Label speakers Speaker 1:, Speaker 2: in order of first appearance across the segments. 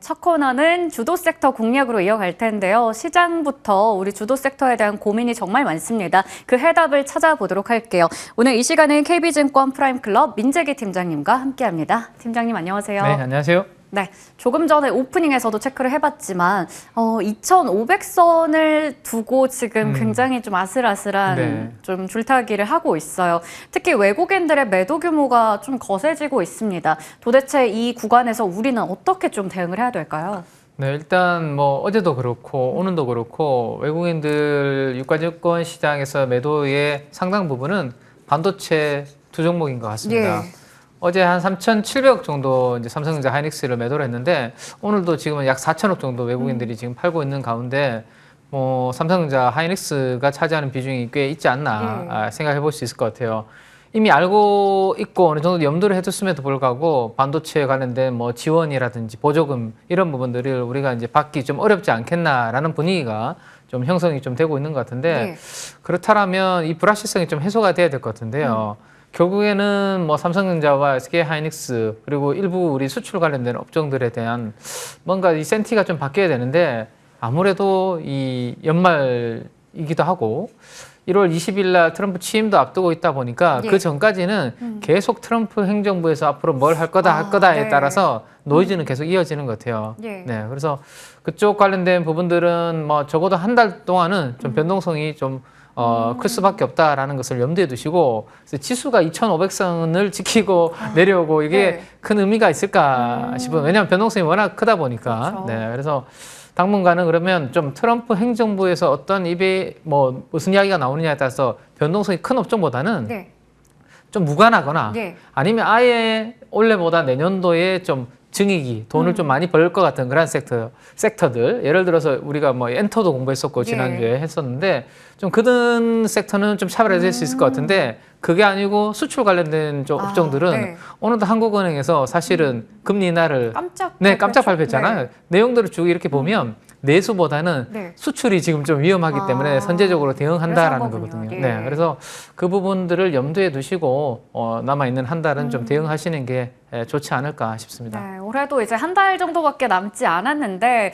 Speaker 1: 첫 코너는 주도 섹터 공략으로 이어갈 텐데요. 시장부터 우리 주도 섹터에 대한 고민이 정말 많습니다. 그 해답을 찾아보도록 할게요. 오늘 이 시간은 KB증권 프라임클럽 민재기 팀장님과 함께합니다. 팀장님 안녕하세요.
Speaker 2: 네, 안녕하세요.
Speaker 1: 네, 조금 전에 오프닝에서도 체크를 해봤지만 2,500선을 두고 지금 굉장히 좀 아슬아슬한
Speaker 2: 네.
Speaker 1: 좀 줄타기를 하고 있어요. 특히 외국인들의 매도 규모가 좀 거세지고 있습니다. 도대체 이 구간에서 우리는 어떻게 좀 대응을 해야 될까요?
Speaker 2: 네, 일단 뭐 어제도 그렇고 오늘도 그렇고 외국인들 유가증권 시장에서 매도의 상당 부분은 반도체 두 종목인 것 같습니다.
Speaker 1: 예.
Speaker 2: 어제 한 3,700억 정도 이제 삼성전자 하이닉스를 매도를 했는데 오늘도 지금은 약 4천억 정도 외국인들이 지금 팔고 있는 가운데 뭐 삼성전자 하이닉스가 차지하는 비중이 꽤 있지 않나 생각해 볼 수 있을 것 같아요. 이미 알고 있고 어느 정도 염두를 해뒀음에도 불구하고 반도체에 관련된 뭐 지원이라든지 보조금 이런 부분들을 우리가 이제 받기 좀 어렵지 않겠나라는 분위기가 좀 형성이 좀 되고 있는 것 같은데 그렇다면 이 불확실성이 좀 해소가 돼야 될 것 같은데요. 결국에는 뭐 삼성전자와 SK 하이닉스 그리고 일부 우리 수출 관련된 업종들에 대한 뭔가 이 센티가 좀 바뀌어야 되는데 아무래도 이 연말이기도 하고 1월 20일 날 트럼프 취임도 앞두고 있다 보니까 그 전까지는 계속 트럼프 행정부에서 앞으로 뭘 할 거다에 따라서 노이즈는 계속 이어지는 것 같아요. 네, 그래서 그쪽 관련된 부분들은 뭐 적어도 한 달 동안은 좀 변동성이 좀 클 수밖에 없다라는 것을 염두에 두시고 지수가 2,500선을 지키고 내려오고 이게 큰 의미가 있을까 싶어요. 왜냐하면 변동성이 워낙 크다 보니까. 네, 그래서 당분간은 그러면 좀 트럼프 행정부에서 어떤 입에 뭐 무슨 이야기가 나오느냐에 따라서 변동성이 큰 업종보다는 좀 무관하거나 아니면 아예 올해보다 내년도에 좀 증익이 돈을 좀 많이 벌 것 같은 그런 섹터들 예를 들어서 우리가 뭐 엔터도 공부했었고 지난주에 했었는데 좀 그런 섹터는 좀 차별화될 수 있을 것 같은데 그게 아니고 수출 관련된 좀 업종들은 오늘도 한국은행에서 사실은 금리 인하를 깜짝 발표했잖아요. 내용들을 쭉 이렇게 보면 내수보다는 수출이 지금 좀 위험하기 때문에 선제적으로 대응한다라는 거거든요. 네, 그래서 그 부분들을 염두에 두시고 남아있는 한 달은 좀 대응하시는 게 좋지 않을까 싶습니다.
Speaker 1: 네, 올해도 이제 한 달 정도밖에 남지 않았는데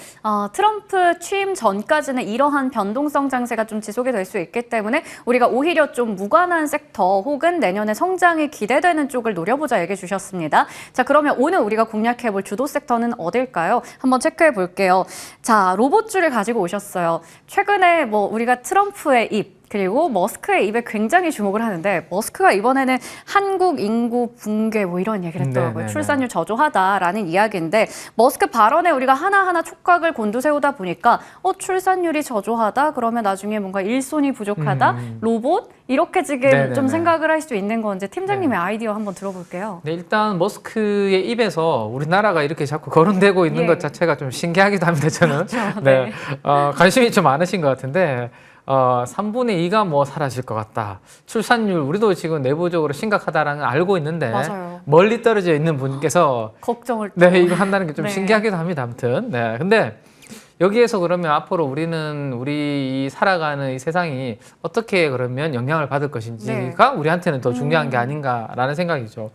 Speaker 1: 트럼프 취임 전까지는 이러한 변동성 장세가 좀 지속이 될 수 있기 때문에 우리가 오히려 좀 무관한 섹터 혹은 내년에 성장이 기대되는 쪽을 노려보자 얘기해 주셨습니다. 자, 그러면 오늘 우리가 공략해볼 주도 섹터는 어딜까요? 한번 체크해 볼게요. 자, 로봇주를 가지고 오셨어요. 최근에 뭐 우리가 트럼프의 입 그리고 머스크의 입에 굉장히 주목을 하는데 머스크가 이번에는 한국 인구 붕괴 뭐 이런 얘기를 했더라고요. 출산율 저조하다라는 이야기인데 머스크 발언에 우리가 하나하나 촉각을 곤두세우다 보니까 출산율이 저조하다 그러면 나중에 뭔가 일손이 부족하다 로봇 이렇게 지금 좀 생각을 할 수 있는 건지 팀장님의 아이디어 한번 들어볼게요.
Speaker 2: 네, 일단 머스크의 입에서 우리나라가 이렇게 자꾸 거론되고 있는 것 자체가 좀 신기하기도 합니다. 저는 네, 관심이 좀 많으신 것 같은데 3분의 2가 뭐 사라질 것 같다. 출산율 우리도 지금 내부적으로 심각하다라는 걸 알고 있는데 멀리 떨어져 있는 분께서
Speaker 1: 걱정을
Speaker 2: 이거 한다는 게 좀 신기하기도 합니다. 아무튼 근데 여기에서 그러면 앞으로 우리 살아가는 이 세상이 어떻게 그러면 영향을 받을 것인지가 우리한테는 더 중요한 게 아닌가라는 생각이죠.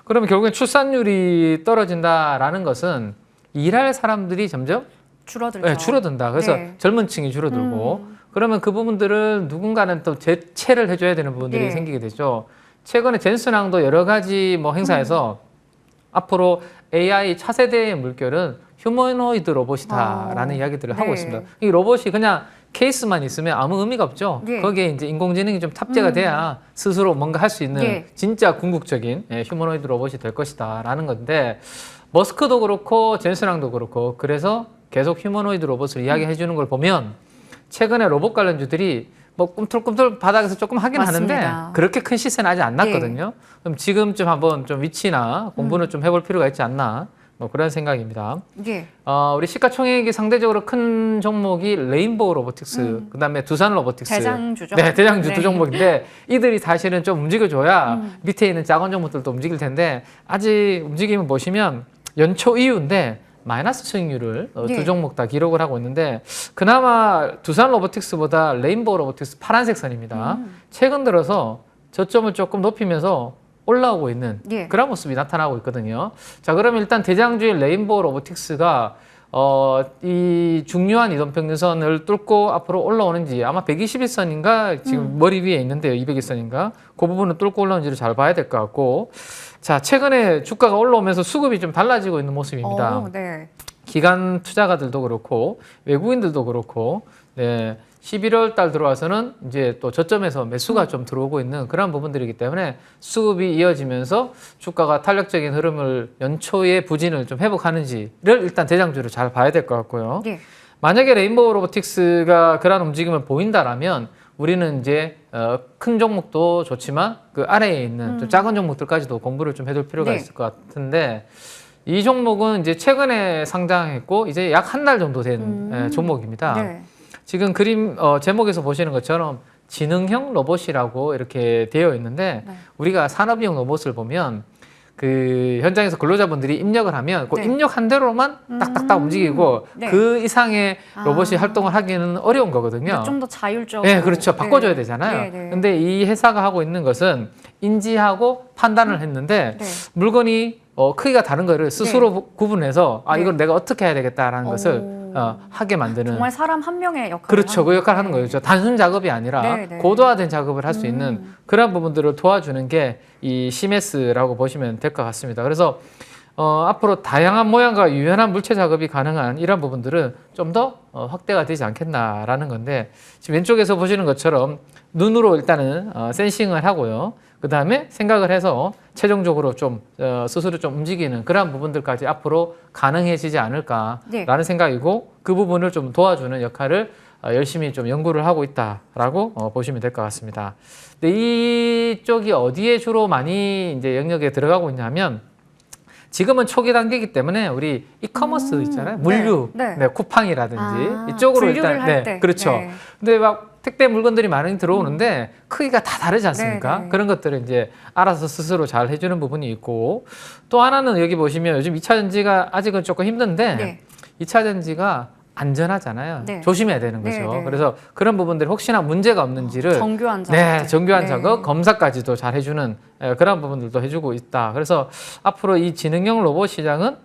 Speaker 2: 그러면 결국엔 출산율이 떨어진다라는 것은 일할 사람들이 점점
Speaker 1: 줄어들죠.
Speaker 2: 줄어든다. 그래서 젊은 층이 줄어들고 그러면 그 부분들을 누군가는 또 재체를 해줘야 되는 부분들이 생기게 되죠. 최근에 젠슨왕도 여러 가지 뭐 행사에서 앞으로 AI 차세대의 물결은 휴머노이드 로봇이다라는 이야기들을 하고 있습니다. 이 로봇이 그냥 케이스만 있으면 아무 의미가 없죠. 거기에 이제 인공지능이 좀 탑재가 돼야 스스로 뭔가 할 수 있는 진짜 궁극적인 휴머노이드 로봇이 될 것이다라는 건데 머스크도 그렇고 젠슨왕도 그렇고 그래서 계속 휴머노이드 로봇을 이야기해 주는 걸 보면 최근에 로봇 관련주들이 뭐 꿈틀꿈틀 바닥에서 조금 하긴 하는데 그렇게 큰 시세는 아직 안 났거든요. 그럼 지금쯤 한번 좀 위치나 공부는 좀 해볼 필요가 있지 않나 뭐 그런 생각입니다. 우리 시가총액이 상대적으로 큰 종목이 레인보우 로보틱스, 그다음에 두산 로보틱스,
Speaker 1: 대장주죠.
Speaker 2: 대장주 두 종목인데 이들이 사실은 좀 움직여줘야 밑에 있는 작은 종목들도 움직일 텐데 아직 움직임을 보시면 연초 이후인데 마이너스 수익률을 두 종목 다 기록을 하고 있는데 그나마 두산 로보틱스보다 레인보우 로보틱스 파란색 선입니다. 최근 들어서 저점을 조금 높이면서 올라오고 있는 그런 모습이 나타나고 있거든요. 자, 그러면 일단 대장주의 레인보우 로보틱스가 이 중요한 이동평균선을 뚫고 앞으로 올라오는지 아마 121선인가 지금 머리 위에 있는데요. 201선인가 그 부분을 뚫고 올라오는지를 잘 봐야 될 것 같고 자 최근에 주가가 올라오면서 수급이 좀 달라지고 있는 모습입니다.
Speaker 1: 네.
Speaker 2: 기관 투자가들도 그렇고 외국인들도 그렇고 네, 11월 달 들어와서는 이제 또 저점에서 매수가 좀 들어오고 있는 그런 부분들이기 때문에 수급이 이어지면서 주가가 탄력적인 흐름을 연초에 부진을 좀 회복하는지를 일단 대장주로 잘 봐야 될 것 같고요.
Speaker 1: 네.
Speaker 2: 만약에 레인보우 로보틱스가 그런 움직임을 보인다라면 우리는 이제 큰 종목도 좋지만 그 아래에 있는 좀 작은 종목들까지도 공부를 좀 해둘 필요가
Speaker 1: 네.
Speaker 2: 있을 것 같은데 이 종목은 이제 최근에 상장했고 이제 약 한 달 정도 된 종목입니다.
Speaker 1: 네.
Speaker 2: 지금 그림 제목에서 보시는 것처럼 지능형 로봇이라고 이렇게 되어 있는데
Speaker 1: 네.
Speaker 2: 우리가 산업용 로봇을 보면 그 현장에서 근로자분들이 입력을 하면 그
Speaker 1: 네.
Speaker 2: 입력한 대로만 딱딱딱 움직이고
Speaker 1: 네.
Speaker 2: 그 이상의 로봇이 활동을 하기는 어려운 거거든요.
Speaker 1: 좀 더 자율적으로.
Speaker 2: 네, 그렇죠. 바꿔줘야 되잖아요.
Speaker 1: 네, 네.
Speaker 2: 근데 이 회사가 하고 있는 것은 인지하고 판단을 했는데
Speaker 1: 네.
Speaker 2: 물건이 크기가 다른 거를 스스로 구분해서
Speaker 1: 네.
Speaker 2: 이걸 내가 어떻게 해야 되겠다라는 것을 하게 만드는
Speaker 1: 정말 사람 한 명의 역할을
Speaker 2: 그렇죠.
Speaker 1: 하는
Speaker 2: 그 역할을 하는
Speaker 1: 거예요.
Speaker 2: 거죠. 단순 작업이 아니라
Speaker 1: 네, 네.
Speaker 2: 고도화된 작업을 할 수 있는 그런 부분들을 도와주는 게 이 CMS라고 보시면 될 것 같습니다. 그래서 앞으로 다양한 모양과 유연한 물체 작업이 가능한 이런 부분들은 좀 더 확대가 되지 않겠나라는 건데 지금 왼쪽에서 보시는 것처럼 눈으로 일단은 센싱을 하고요. 그 다음에 생각을 해서 최종적으로 좀 스스로 좀 움직이는 그런 부분들까지 앞으로 가능해지지 않을까라는
Speaker 1: 네.
Speaker 2: 생각이고 그 부분을 좀 도와주는 역할을 열심히 좀 연구를 하고 있다라고 보시면 될 것 같습니다. 근데 이쪽이 어디에 주로 많이 이제 영역에 들어가고 있냐면 지금은 초기 단계이기 때문에 우리 이커머스 있잖아요. 물류,
Speaker 1: 네.
Speaker 2: 네, 쿠팡이라든지 이쪽으로
Speaker 1: 분류를
Speaker 2: 일단
Speaker 1: 할 때.
Speaker 2: 그렇죠.
Speaker 1: 네.
Speaker 2: 근데 막 택배 물건들이 많이 들어오는데 크기가 다 다르지 않습니까?
Speaker 1: 네, 네.
Speaker 2: 그런 것들을 이제 알아서 스스로 잘 해주는 부분이 있고 또 하나는 여기 보시면 요즘 2차 전지가 아직은 조금 힘든데
Speaker 1: 네.
Speaker 2: 2차 전지가 안전하잖아요.
Speaker 1: 네.
Speaker 2: 조심해야 되는 거죠.
Speaker 1: 네, 네.
Speaker 2: 그래서 그런 부분들 혹시나 문제가 없는지를
Speaker 1: 정교한 작업.
Speaker 2: 네, 정교한
Speaker 1: 네.
Speaker 2: 작업, 검사까지도 잘 해주는 그런 부분들도 해주고 있다. 그래서 앞으로 이 지능형 로봇 시장은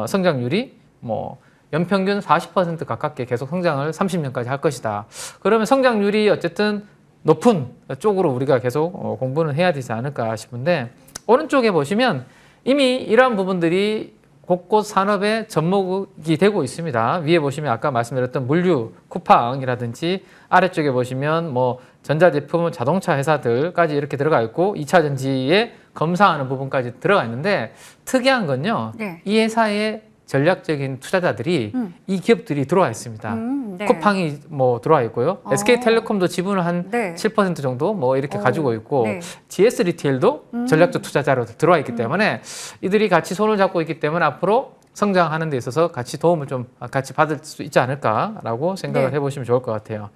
Speaker 2: 성장률이 뭐 연평균 40% 가깝게 계속 성장을 30년까지 할 것이다. 그러면 성장률이 어쨌든 높은 쪽으로 우리가 계속 공부는 해야 되지 않을까 싶은데 오른쪽에 보시면 이미 이러한 부분들이 곳곳 산업의 접목이 되고 있습니다. 위에 보시면 아까 말씀드렸던 물류, 쿠팡이라든지 아래쪽에 보시면 뭐 전자제품, 자동차 회사들까지 이렇게 들어가 있고 2차 전지에 검사하는 부분까지 들어가 있는데 특이한 건요.
Speaker 1: 네.
Speaker 2: 이 회사의 전략적인 투자자들이 이 기업들이 들어와 있습니다.
Speaker 1: 네.
Speaker 2: 쿠팡이 뭐 들어와 있고요. SK텔레콤도 지분을 한
Speaker 1: 네.
Speaker 2: 7% 정도 뭐 이렇게 가지고 있고
Speaker 1: 네.
Speaker 2: GS 리테일도 전략적 투자자로 들어와 있기 때문에 이들이 같이 손을 잡고 있기 때문에 앞으로 성장하는 데 있어서 같이 도움을 좀 같이 받을 수 있지 않을까라고 생각을
Speaker 1: 네.
Speaker 2: 해보시면 좋을 것 같아요.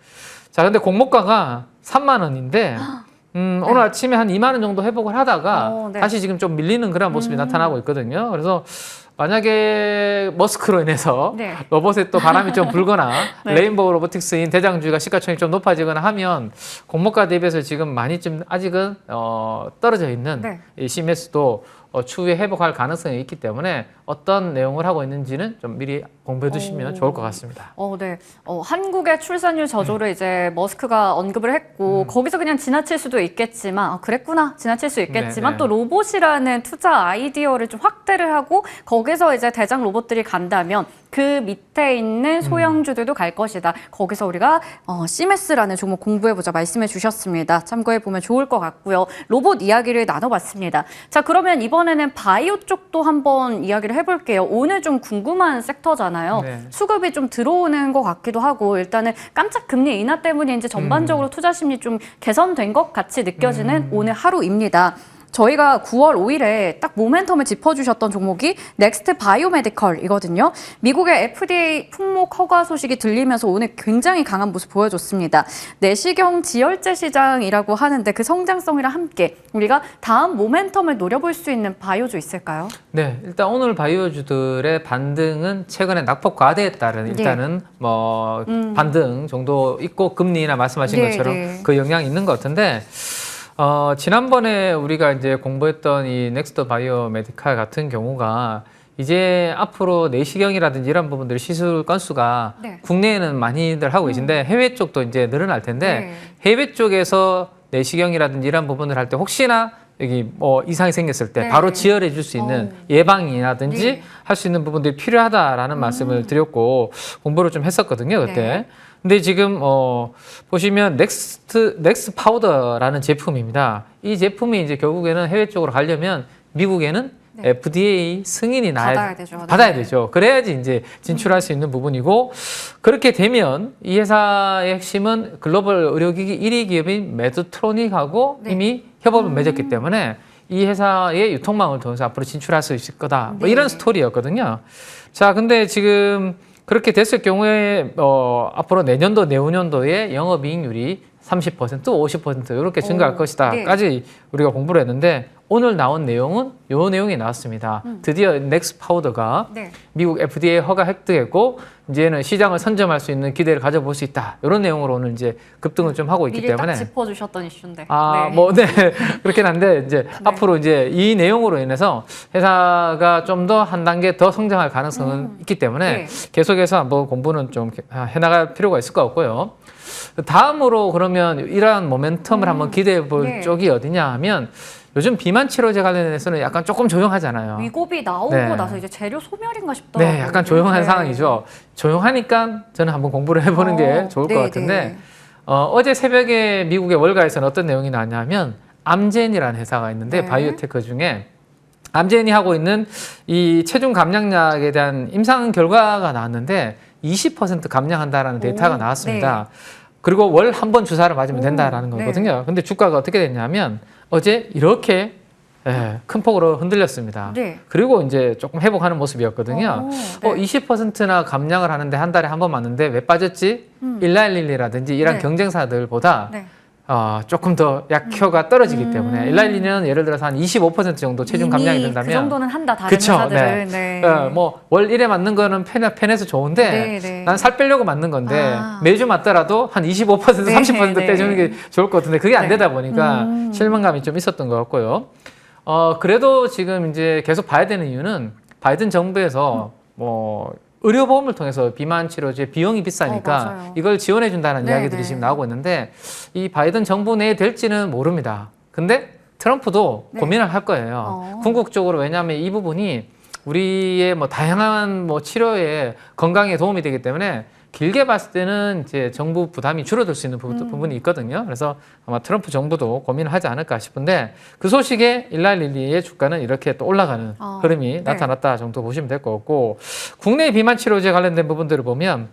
Speaker 2: 자, 근데 공모가가 3만 원인데 오늘 아침에 한 2만 원 정도 회복을 하다가
Speaker 1: 네.
Speaker 2: 다시 지금 좀 밀리는 그런 모습이 나타나고 있거든요. 그래서 만약에 머스크로 인해서
Speaker 1: 네.
Speaker 2: 로봇에 또 바람이 좀 불거나
Speaker 1: 네.
Speaker 2: 레인보우 로보틱스인 대장주가 시가총액이 좀 높아지거나 하면 공모가 대비해서 지금 많이 좀 아직은 떨어져 있는
Speaker 1: 네.
Speaker 2: 이 CMS도 추후에 회복할 가능성이 있기 때문에 어떤 내용을 하고 있는지는 좀 미리 공부해 두시면 좋을 것 같습니다.
Speaker 1: 네. 한국의 출산율 저조를 이제 머스크가 언급을 했고 거기서 그냥 지나칠 수도 있겠지만 그랬구나 지나칠 수 있겠지만
Speaker 2: 네, 네.
Speaker 1: 또 로봇이라는 투자 아이디어를 좀 확대를 하고 거기서 이제 대장 로봇들이 간다면 그 밑에 있는 소형주들도 갈 것이다. 거기서 우리가 CMS라는 종목 공부해보자 말씀해 주셨습니다. 참고해보면 좋을 것 같고요. 로봇 이야기를 나눠봤습니다. 자, 그러면 이번에는 바이오 쪽도 한번 이야기를 해볼게요. 오늘 좀 궁금한 섹터잖아요.
Speaker 2: 네.
Speaker 1: 수급이 좀 들어오는 것 같기도 하고 일단은 깜짝 금리 인하 때문인지 전반적으로 투자 심리 좀 개선된 것 같이 느껴지는 오늘 하루입니다. 저희가 9월 5일에 딱 모멘텀을 짚어주셨던 종목이 넥스트 바이오메디컬이거든요. 미국의 FDA 품목 허가 소식이 들리면서 오늘 굉장히 강한 모습 보여줬습니다. 내시경 지혈제 시장이라고 하는데 그 성장성이랑 함께 우리가 다음 모멘텀을 노려볼 수 있는 바이오주 있을까요?
Speaker 2: 네, 일단 오늘 바이오주들의 반등은 최근에 낙폭 과대에 따른 일단은 뭐 반등 정도 있고 금리나 말씀하신
Speaker 1: 네,
Speaker 2: 것처럼
Speaker 1: 네.
Speaker 2: 그 영향이 있는 것 같은데 지난번에 우리가 이제 공부했던 이 넥스트 바이오 메디칼 같은 경우가 이제 앞으로 내시경이라든지 이런 부분들이 시술 건수가
Speaker 1: 네.
Speaker 2: 국내에는 많이들 하고 계신데 해외 쪽도 이제 늘어날 텐데
Speaker 1: 네.
Speaker 2: 해외 쪽에서 내시경이라든지 이런 부분을 할 때 혹시나 여기 뭐 이상이 생겼을 때
Speaker 1: 네.
Speaker 2: 바로 지혈해 줄 수 있는 예방이라든지
Speaker 1: 네.
Speaker 2: 할 수 있는 부분들이 필요하다라는 말씀을 드렸고 공부를 좀 했었거든요 그때.
Speaker 1: 네.
Speaker 2: 근데 지금 보시면 넥스 파우더라는 제품입니다. 이 제품이 이제 결국에는 해외 쪽으로 가려면 미국에는
Speaker 1: 네.
Speaker 2: FDA 승인이
Speaker 1: 받아야 되죠. 네.
Speaker 2: 받아야 되죠. 그래야지 이제 진출할 수 있는 부분이고 그렇게 되면 이 회사의 핵심은 글로벌 의료기기 1위 기업인 메드트로닉하고
Speaker 1: 네.
Speaker 2: 이미 협업을 맺었기 때문에 이 회사의 유통망을 통해서 앞으로 진출할 수 있을 거다. 뭐
Speaker 1: 네.
Speaker 2: 이런 스토리였거든요. 자, 근데 지금 그렇게 됐을 경우에 앞으로 내년도, 내후년도에 영업이익률이 30%, 50% 이렇게 증가할
Speaker 1: 오,
Speaker 2: 것이다까지 우리가 공부를 했는데 오늘 나온 내용은 요 내용이 나왔습니다. 드디어 넥스 파우더가
Speaker 1: 네.
Speaker 2: 미국 FDA 허가 획득했고 이제는 시장을 선점할 수 있는 기대를 가져볼 수 있다. 이런 내용으로 오늘 이제 급등을 좀 하고 있기
Speaker 1: 미리
Speaker 2: 때문에
Speaker 1: 딱 짚어주셨던 이슈인데.
Speaker 2: 아,
Speaker 1: 네.
Speaker 2: 뭐, 네. 그렇긴 한데, 이제 앞으로 이제 이 내용으로 인해서 회사가 좀 더 한 단계 더 성장할 가능성은 있기 때문에
Speaker 1: 네.
Speaker 2: 계속해서 한번 공부는 좀 해나갈 필요가 있을 것 같고요. 다음으로 그러면 이러한 모멘텀을 한번 기대해 볼
Speaker 1: 네.
Speaker 2: 쪽이 어디냐 하면 요즘 비만 치료제 관련해서는 약간 조금 조용하잖아요.
Speaker 1: 위고비 나오고
Speaker 2: 네.
Speaker 1: 나서 이제 재료 소멸인가 싶더라고요.
Speaker 2: 네, 약간 조용한
Speaker 1: 네.
Speaker 2: 상황이죠. 조용하니까 저는 한번 공부를 해보는 게 좋을 것
Speaker 1: 네,
Speaker 2: 같은데
Speaker 1: 네.
Speaker 2: 어제 새벽에 미국의 월가에서는 어떤 내용이 나왔냐면 암젠이라는 회사가 있는데
Speaker 1: 네.
Speaker 2: 바이오테크 중에 암젠이 하고 있는 이 체중 감량약에 대한 임상 결과가 나왔는데 20% 감량한다라는 데이터가
Speaker 1: 오,
Speaker 2: 나왔습니다. 그리고 월 한 번 주사를 맞으면
Speaker 1: 오,
Speaker 2: 된다라는
Speaker 1: 네.
Speaker 2: 거거든요. 근데 주가가 어떻게 됐냐면 어제 이렇게 큰 폭으로 흔들렸습니다.
Speaker 1: 네.
Speaker 2: 그리고 이제 조금 회복하는 모습이었거든요.
Speaker 1: 네.
Speaker 2: 20%나 감량을 하는데 한 달에 한 번 맞는데 왜 빠졌지? 일라일리라든지 이런
Speaker 1: 네.
Speaker 2: 경쟁사들보다
Speaker 1: 네.
Speaker 2: 조금 더 약효가 떨어지기 때문에 일라일리는 예를 들어서 한 25% 정도 체중 감량이
Speaker 1: 이미
Speaker 2: 된다면
Speaker 1: 그 정도는 한다 다른
Speaker 2: 그쵸,
Speaker 1: 회사들은.
Speaker 2: 네.
Speaker 1: 네.
Speaker 2: 뭐월 1회 맞는 거는 편해서 좋은데
Speaker 1: 네, 네.
Speaker 2: 난 살 빼려고 맞는 건데
Speaker 1: 아.
Speaker 2: 매주 맞더라도 한 25% 30%
Speaker 1: 네,
Speaker 2: 떼주는 게 좋을 것 같은데 그게 안
Speaker 1: 네.
Speaker 2: 되다 보니까 실망감이 좀 있었던 것 같고요. 그래도 지금 이제 계속 봐야 되는 이유는 바이든 정부에서 뭐 의료보험을 통해서 비만 치료제 비용이 비싸니까
Speaker 1: 맞아요.
Speaker 2: 이걸 지원해 준다는
Speaker 1: 네,
Speaker 2: 이야기들이
Speaker 1: 네.
Speaker 2: 지금 나오고 있는데 이 바이든 정부 내에 될지는 모릅니다. 근데 트럼프도
Speaker 1: 네.
Speaker 2: 고민을 할 거예요. 궁극적으로 왜냐하면 이 부분이 우리의 뭐 다양한 뭐 치료에 건강에 도움이 되기 때문에 길게 봤을 때는 이제 정부 부담이 줄어들 수 있는 부분이 있거든요. 그래서 아마 트럼프 정부도 고민을 하지 않을까 싶은데 그 소식에 일라일리의 주가는 이렇게 또 올라가는 흐름이
Speaker 1: 네.
Speaker 2: 나타났다 정도 보시면 될 것 같고 국내 비만 치료제 관련된 부분들을 보면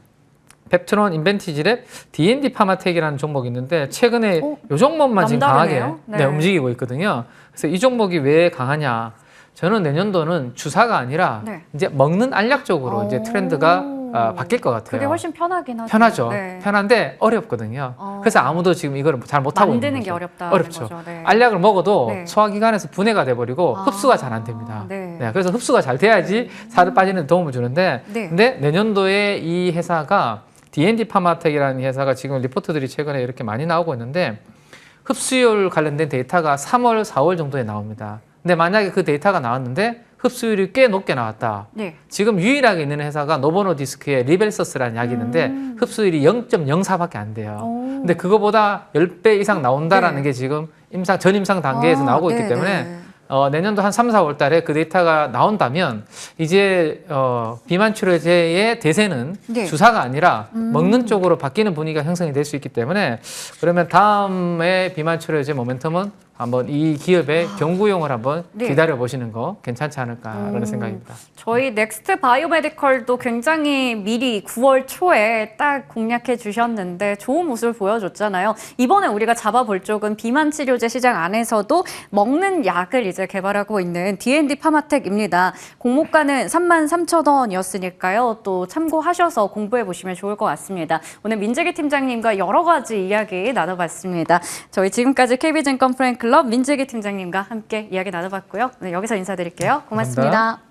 Speaker 2: 펩트론 인벤티지랩 D&D 파마텍이라는 종목이 있는데 최근에 이 종목만 지금 강하게
Speaker 1: 남다르네요. 네.
Speaker 2: 움직이고 있거든요. 그래서 이 종목이 왜 강하냐? 저는 내년도는 주사가 아니라
Speaker 1: 네.
Speaker 2: 이제 먹는 알약 쪽으로 이제 트렌드가 바뀔 것 같아요.
Speaker 1: 그게 훨씬 편하긴 하죠.
Speaker 2: 편하죠.
Speaker 1: 네.
Speaker 2: 편한데 어렵거든요. 그래서 아무도 지금 이걸 잘 못하고 있는
Speaker 1: 만드는
Speaker 2: 거죠.
Speaker 1: 게 어렵다는
Speaker 2: 어렵죠.
Speaker 1: 거죠. 네.
Speaker 2: 알약을 먹어도
Speaker 1: 네.
Speaker 2: 소화기관에서 분해가 돼버리고
Speaker 1: 아.
Speaker 2: 흡수가 잘 안 됩니다.
Speaker 1: 네.
Speaker 2: 그래서 흡수가 잘 돼야지 살을 빠지는 데 도움을 주는데
Speaker 1: 네.
Speaker 2: 근데 내년도에 이 회사가 D&D 파마텍이라는 회사가 지금 리포트들이 최근에 이렇게 많이 나오고 있는데 흡수율 관련된 데이터가 3월, 4월 정도에 나옵니다. 근데 만약에 그 데이터가 나왔는데 흡수율이 꽤 높게 나왔다.
Speaker 1: 네.
Speaker 2: 지금 유일하게 있는 회사가 노보노디스크의 리벨서스라는 약이 있는데 흡수율이 0.04밖에 안 돼요. 근데 그거보다 10배 이상 나온다라는
Speaker 1: 네.
Speaker 2: 게 지금 전임상 단계에서 나오고 있기
Speaker 1: 네,
Speaker 2: 때문에
Speaker 1: 네.
Speaker 2: 내년도 한 3, 4월 달에 그 데이터가 나온다면 이제 비만 치료제의 대세는
Speaker 1: 네.
Speaker 2: 주사가 아니라 먹는 쪽으로 바뀌는 분위기가 형성이 될 수 있기 때문에 그러면 다음에 비만 치료제 모멘텀은 한번 이 기업의 경구용을 한번
Speaker 1: 네.
Speaker 2: 기다려 보시는 거 괜찮지 않을까라는 생각입니다.
Speaker 1: 저희 넥스트 바이오메디컬도 굉장히 미리 9월 초에 딱 공략해 주셨는데 좋은 모습을 보여줬잖아요. 이번에 우리가 잡아볼 쪽은 비만 치료제 시장 안에서도 먹는 약을 이제 개발하고 있는 D&D 파마텍입니다. 공모가는 33,000원이었으니까요. 또 참고하셔서 공부해 보시면 좋을 것 같습니다. 오늘 민재기 팀장님과 여러 가지 이야기 나눠봤습니다. 저희 지금까지 KB증권 프랭클럽 민재기 팀장님과 함께 이야기 나눠봤고요. 네, 여기서 인사드릴게요. 고맙습니다.
Speaker 2: 감사합니다.